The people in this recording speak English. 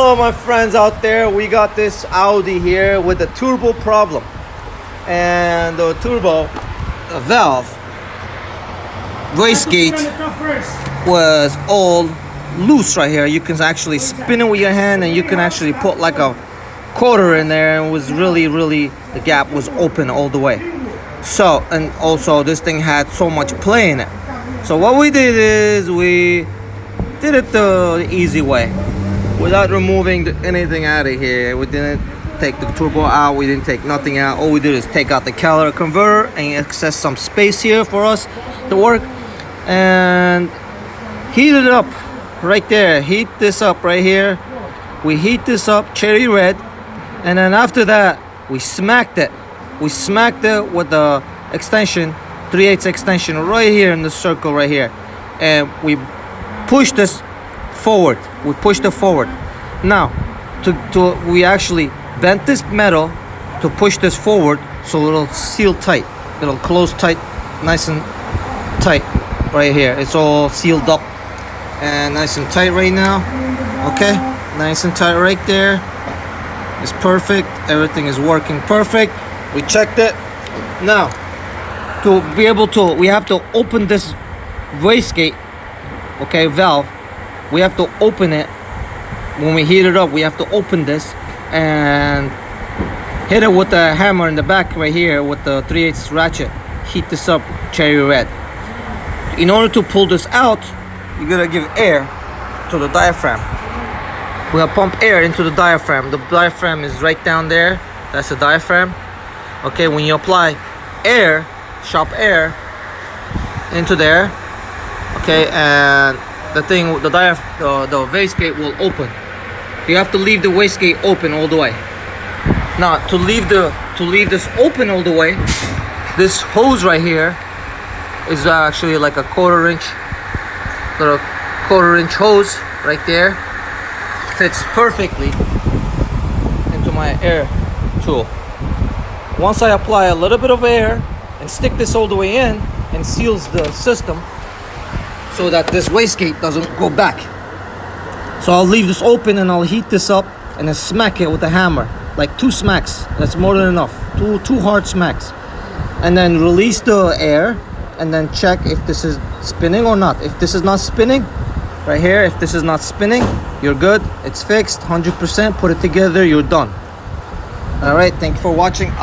Hello my friends out there, we got this Audi here with a turbo problem, and the turbo valve wastegate was all loose right here. You can actually spin it with your hand, and you can actually put like a quarter in there, and it was really the gap was open all the way. So, and also this thing had so much play in it. So what we did is we did it the easy way, without removing anything out of here. We didn't take the turbo out, we didn't take nothing out. All we did is take out the catalytic converter and access some space here for us to work, and heat it up right there. Heat this up right here. We heat this up cherry red, and then after that we smacked it. We smacked it with the extension, 3/8 extension right here in the circle right here, and we pushed this forward. We pushed it forward. Now we actually bent this metal to push this forward, so it'll seal tight. It'll close tight, nice and tight right here. It's all sealed up and nice and tight right now. Okay, nice and tight right there. It's perfect. Everything is working perfect. We checked it. Now to be able to, we have to open this wastegate, okay, valve. We have to open it. When we heat it up, we have to open this and hit it with the hammer in the back right here with the 3/8 ratchet. Heat this up cherry red. In order to pull this out, you gotta give air to the diaphragm. We have pump air into the diaphragm. The diaphragm is right down there. That's the diaphragm. Okay, when you apply air, shop air into there, okay, and the wastegate will open. You have to leave the wastegate open all the way. Now to leave this open all the way, this hose right here is actually like a little quarter inch hose right there. Fits perfectly into my air tool. Once I apply a little bit of air and stick this all the way in, and seals the system so that this wastegate doesn't go back. So I'll leave this open and I'll heat this up and then smack it with a hammer, like 2 smacks. That's more than enough. Two hard smacks, and then release the air, and then check if this is spinning or not. If this is not spinning, right here, if this is not spinning, you're good. It's fixed 100%. Put it together, you're done. All right, thank you for watching.